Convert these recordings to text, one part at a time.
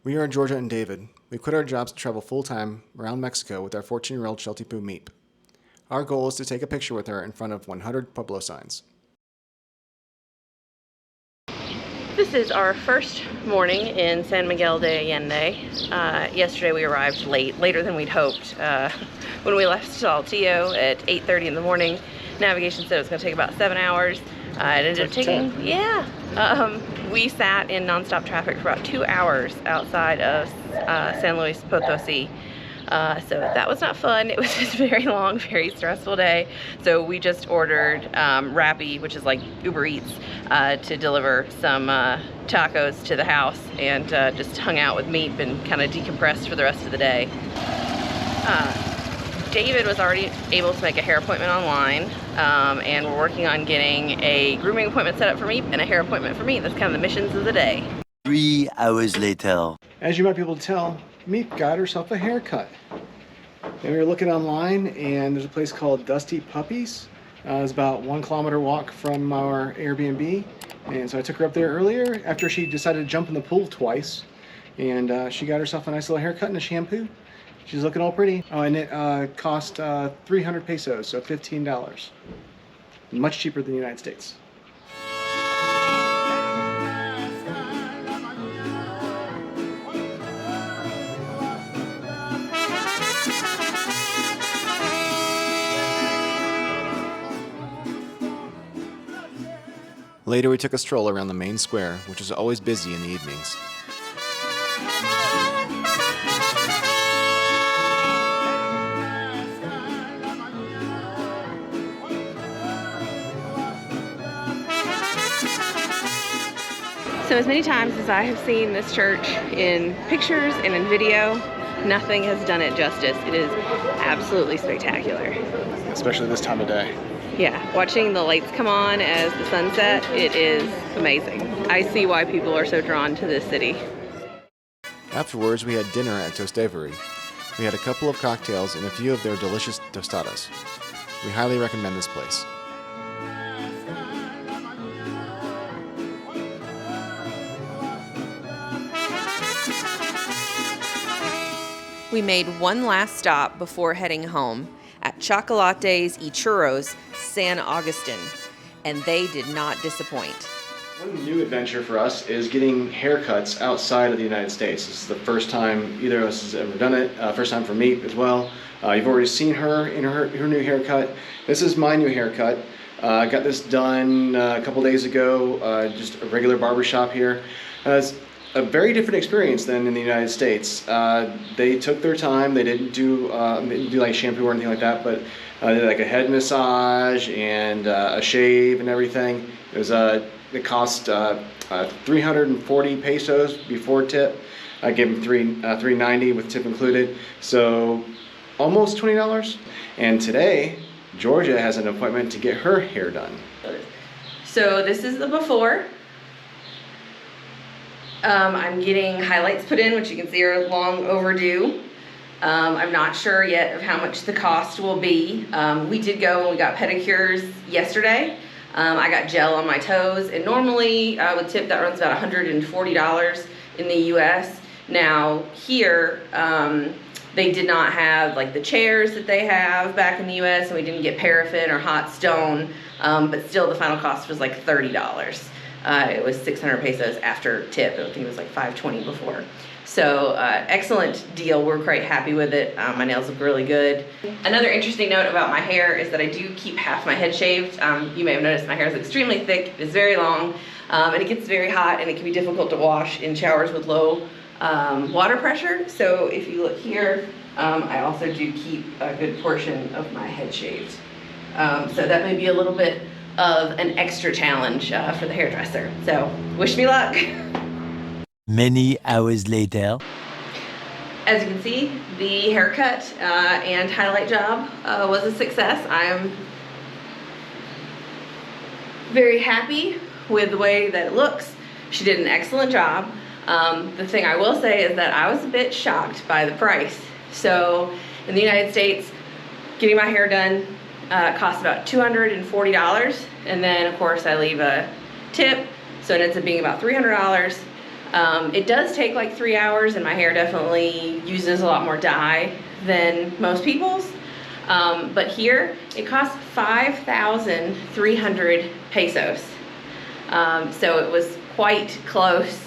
We are Georgia and David. We quit our jobs to travel full-time around Mexico with our 14-year-old Sheltie-Poo Meep. Our goal is to take a picture with her in front of 100 Pueblo signs. This is our first morning in San Miguel de Allende. Yesterday we arrived later than we'd hoped. When we left Saltillo at 8:30 in the morning, navigation said it was going to take about 7 hours. It ended up taking, we sat in nonstop traffic for about 2 hours outside of San Luis Potosi. So that was not fun. It was just a very long, very stressful day. So we just ordered Rappi, which is like Uber Eats, to deliver some tacos to the house, and just hung out with Meep and kind of decompressed for the rest of the day. David was already able to make a hair appointment online, and we're working on getting a grooming appointment set up for Meep and a hair appointment for me. That's kind of the missions of the day. 3 hours later. As you might be able to tell, Meep got herself a haircut. And we were looking online, and there's a place called Dusty Puppies. It's about 1 kilometer walk from our Airbnb. And so I took her up there earlier after she decided to jump in the pool twice. And she got herself a nice little haircut and a shampoo. She's looking all pretty. Oh, and it cost 300 pesos, so $15. Much cheaper than the United States. Later, we took a stroll around the main square, which is always busy in the evenings. So as many times as I have seen this church in pictures and in video, nothing has done it justice. It is absolutely spectacular. Especially this time of day. Yeah, watching the lights come on as the sun sets, it is amazing. I see why people are so drawn to this city. Afterwards, we had dinner at Tostevere. We had a couple of cocktails and a few of their delicious tostadas. We highly recommend this place. We made one last stop before heading home at Chocolates y Churros, San Agustin, and they did not disappoint. One new adventure for us is getting haircuts outside of the United States. This is the first time either of us has ever done it, first time for Meep as well. You've already seen her in her new haircut. This is my new haircut. I got this done a couple days ago, just a regular barbershop here. It's a very different experience than in the United States. They took their time. They didn't do like shampoo or anything like that, but they did like a head massage and a shave and everything. It cost 340 pesos before tip. I gave them $3.90 with tip included, so almost $20. And today, Georgia has an appointment to get her hair done. So this is the before. I'm getting highlights put in, which you can see are long overdue. I'm not sure yet of how much the cost will be. We did go and we got pedicures yesterday. I got gel on my toes, and normally with tip that runs about $140 in the US. Now here, they did not have like the chairs that they have back in the US, and we didn't get paraffin or hot stone, but still the final cost was like $30. It was 600 pesos after tip. I think it was like 520 before. So excellent deal. We're quite happy with it. My nails look really good. Another interesting note about my hair is that I do keep half my head shaved. You may have noticed my hair is extremely thick. It's very long, and it gets very hot, and it can be difficult to wash in showers with low water pressure. So if you look here, I also do keep a good portion of my head shaved. So that may be a little bit of an extra challenge for the hairdresser. So wish me luck. Many hours later. As you can see, the haircut and highlight job was a success. I'm very happy with the way that it looks. She did an excellent job. The thing I will say is that I was a bit shocked by the price. So in the United States, getting my hair done costs about $240, and then of course I leave a tip, so it ends up being about $300. It does take like 3 hours, and my hair definitely uses a lot more dye than most people's. But here, it costs 5,300 pesos. So it was quite close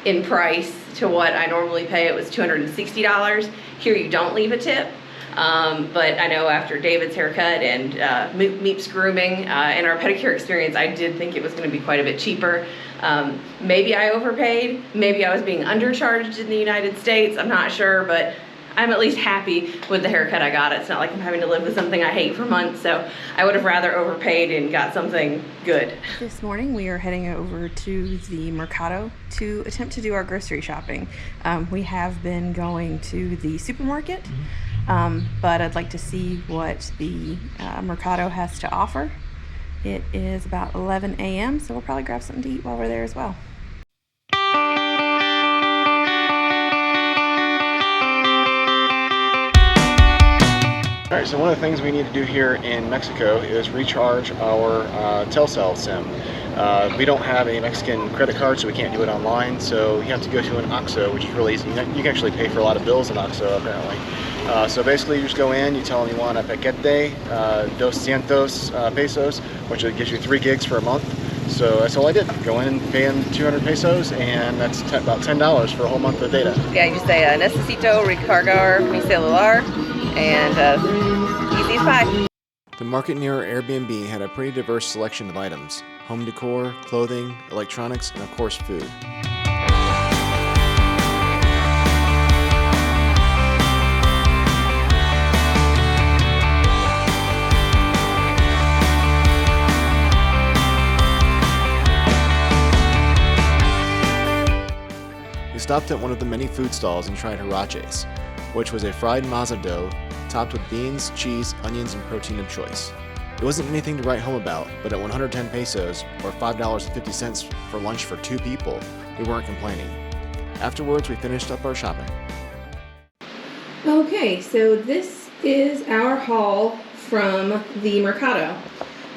in price to what I normally pay. It was $260. Here you don't leave a tip. But I know after David's haircut and Meep's grooming and our pedicure experience, I did think it was going to be quite a bit cheaper. Maybe I overpaid, maybe I was being undercharged in the United States, I'm not sure, but I'm at least happy with the haircut I got. It's not like I'm having to live with something I hate for months, so I would have rather overpaid and got something good. This morning we are heading over to the Mercado to attempt to do our grocery shopping. We have been going to the supermarket, but I'd like to see what the Mercado has to offer. It is about 11 a.m., so we'll probably grab something to eat while we're there as well. All right, so one of the things we need to do here in Mexico is recharge our Telcel SIM. We don't have a Mexican credit card, so we can't do it online, so you have to go to an OXXO, which is really easy. You can actually pay for a lot of bills in OXXO, apparently. So basically, you just go in, you tell them you want a paquete, 200 pesos, which gives you 3 gigs for a month. So that's all I did. Go in and pay them 200 pesos, and that's about $10 for a whole month of data. Yeah, you just say, necesito recargar mi celular, and easy as pie. The market near our Airbnb had a pretty diverse selection of items: home decor, clothing, electronics, and of course food. We stopped at one of the many food stalls and tried huaraches, which was a fried masa dough topped with beans, cheese, onions, and protein of choice. It wasn't anything to write home about, but at 110 pesos, or $5.50 for lunch for 2 people, we weren't complaining. Afterwards, we finished up our shopping. Okay, so this is our haul from the Mercado.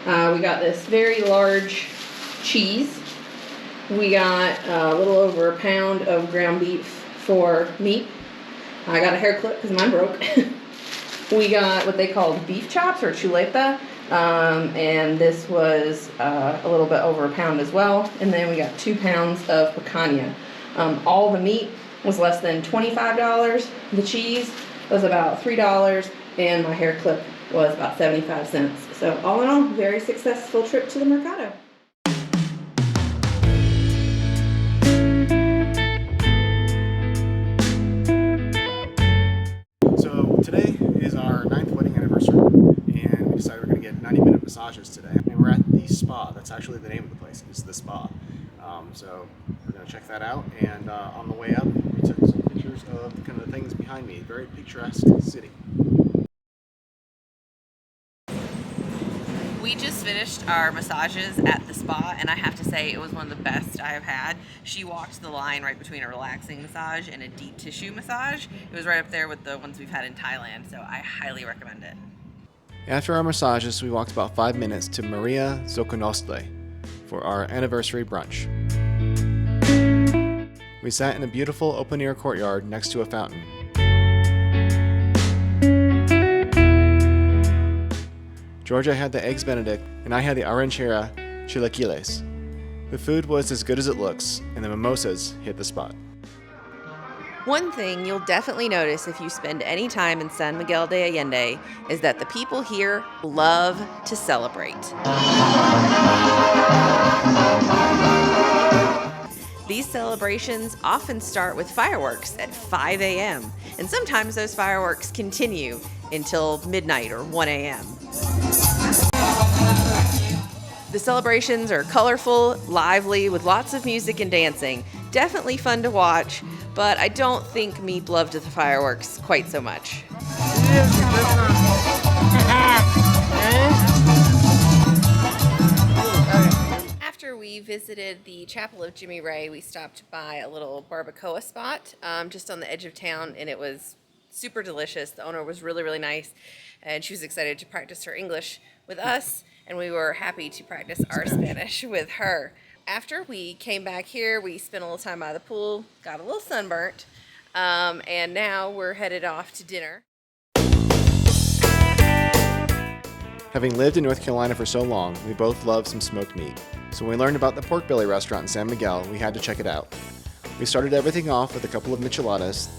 We got this very large cheese. We got a little over a pound of ground beef for Meep. I got a hair clip because mine broke. We got what they called beef chops or chuleta, and this was a little bit over a pound as well. And then we got 2 pounds of picanha. All the meat was less than $25. The cheese was about $3, and my hair clip was about 75 cents. So all in all, very successful trip to the Mercado. Today is our 9th wedding anniversary, and we decided we're going to get 90-minute massages today. And we're at the spa. That's actually the name of the place, is the spa. So we're going to check that out, and on the way up, we took some pictures of kind of the things behind me. Very picturesque city. We just finished our massages at the spa, and I have to say it was one of the best I have had. She walked the line right between a relaxing massage and a deep tissue massage. It was right up there with the ones we've had in Thailand, so I highly recommend it. After our massages, we walked about 5 minutes to Maria Zoconostle for our anniversary brunch. We sat in a beautiful open-air courtyard next to a fountain. Georgia had the eggs benedict, and I had the arrachera chilaquiles. The food was as good as it looks, and the mimosas hit the spot. One thing you'll definitely notice if you spend any time in San Miguel de Allende is that the people here love to celebrate. These celebrations often start with fireworks at 5 a.m., and sometimes those fireworks continue until midnight or 1 a.m. The celebrations are colorful, lively, with lots of music and dancing. Definitely fun to watch, but I don't think Meep loved the fireworks quite so much. After we visited the Chapel of Jimmy Ray, we stopped by a little Barbacoa Spot just on the edge of town, and it was super delicious. The owner was really, really nice, and she was excited to practice her English with us, and we were happy to practice our Spanish with her. After we came back here, we spent a little time by the pool, got a little sunburnt, and now we're headed off to dinner. Having lived in North Carolina for so long, we both love some smoked meat. So when we learned about the Pork Belly restaurant in San Miguel, we had to check it out. We started everything off with a couple of micheladas,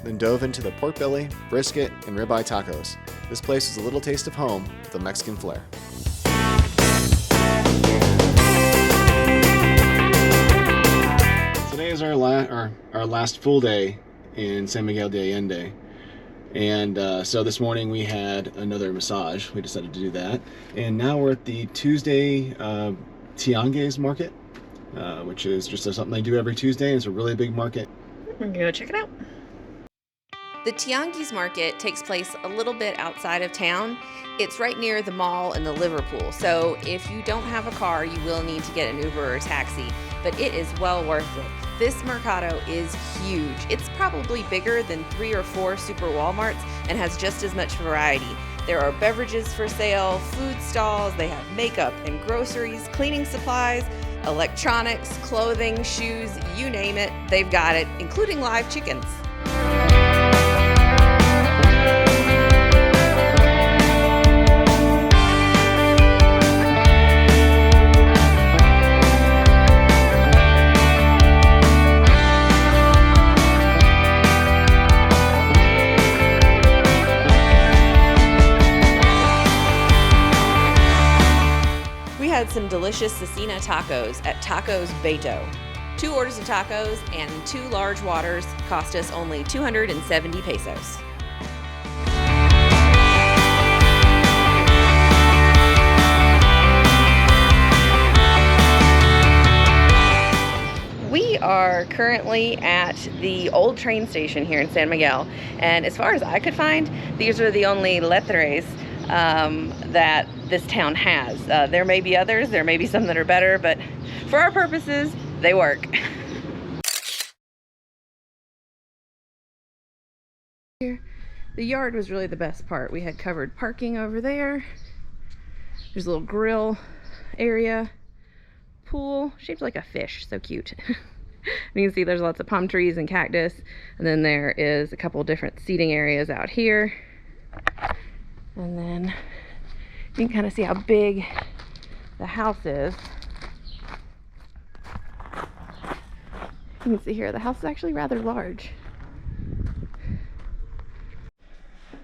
then dove into the pork belly, brisket, and ribeye tacos. This place is a little taste of home with a Mexican flair. Today is our last full day in San Miguel de Allende. And so this morning we had another massage. We decided to do that. And now we're at the Tuesday Tianguis market, which is just something they do every Tuesday. It's a really big market. We're gonna go check it out. The Tianguis market takes place a little bit outside of town. It's right near the mall and the Liverpool. So if you don't have a car, you will need to get an Uber or a taxi, but it is well worth it. This mercado is huge. It's probably bigger than 3 or 4 super Walmarts and has just as much variety. There are beverages for sale, food stalls, they have makeup and groceries, cleaning supplies, electronics, clothing, shoes, you name it, they've got it, including live chickens. Had some delicious cecina tacos at Tacos Beto. 2 orders of tacos and 2 large waters cost us only 270 pesos. We are currently at the old train station here in San Miguel, and as far as I could find, these are the only lettres that this town has. There may be others, there may be some that are better, but for our purposes, they work. Here, the yard was really the best part. We had covered parking over there. There's a little grill area, pool, shaped like a fish, so cute. You can see there's lots of palm trees and cactus, and then there is a couple different seating areas out here. And then you can kind of see how big the house is. You can see here, the house is actually rather large.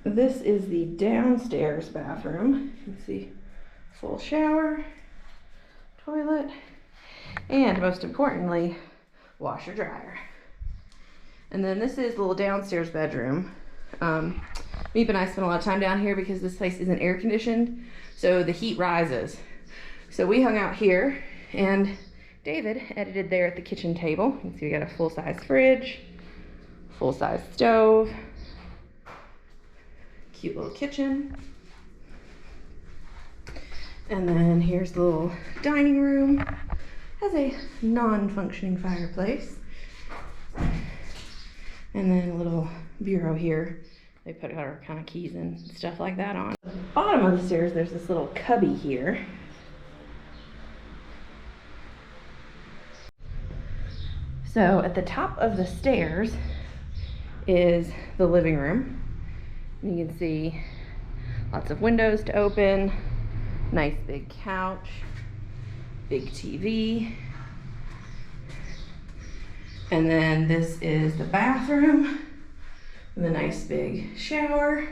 This is the downstairs bathroom. You can see full shower, toilet, and most importantly, washer dryer. And then this is the little downstairs bedroom. Meep and I spent a lot of time down here because this place isn't air conditioned, so the heat rises. So we hung out here, and David edited there at the kitchen table. You can see we got a full-size fridge, full-size stove, cute little kitchen. And then here's the little dining room. Has a non-functioning fireplace. And then a little bureau here. They put our kind of keys and stuff like that on. At the bottom of the stairs, there's this little cubby here. So at the top of the stairs is the living room. You can see lots of windows to open, nice big couch, big TV. And then this is the bathroom with a nice big shower.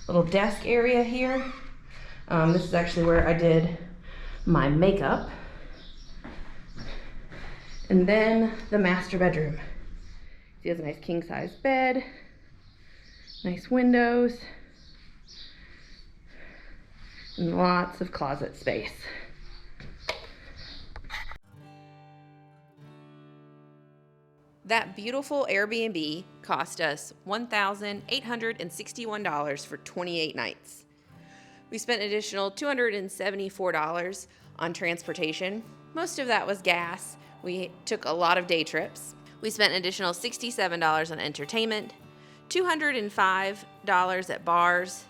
Little desk area here. This is actually where I did my makeup. And then the master bedroom. He has a nice king size bed, nice windows, and lots of closet space. That beautiful Airbnb cost us $1,861 for 28 nights. We spent an additional $274 on transportation. Most of that was gas. We took a lot of day trips. We spent an additional $67 on entertainment, $205 at bars.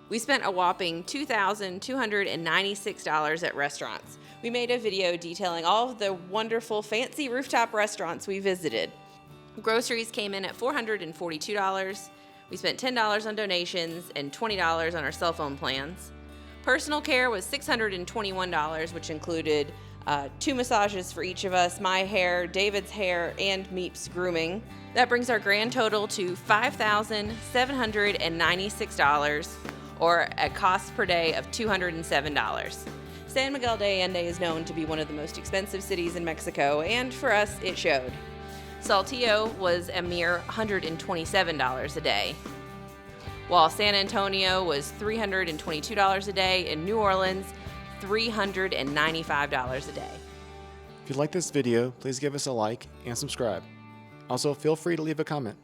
We spent a whopping $2,296 at restaurants. We made a video detailing all of the wonderful fancy rooftop restaurants we visited. Groceries came in at $442. We spent $10 on donations and $20 on our cell phone plans. Personal care was $621, which included 2 massages for each of us, my hair, David's hair, and Meep's grooming. That brings our grand total to $5,796, or a cost per day of $207. San Miguel de Allende is known to be one of the most expensive cities in Mexico, and for us, it showed. Saltillo was a mere $127 a day, while San Antonio was $322 a day, and New Orleans, $395 a day. If you like this video, please give us a like and subscribe. Also, feel free to leave a comment.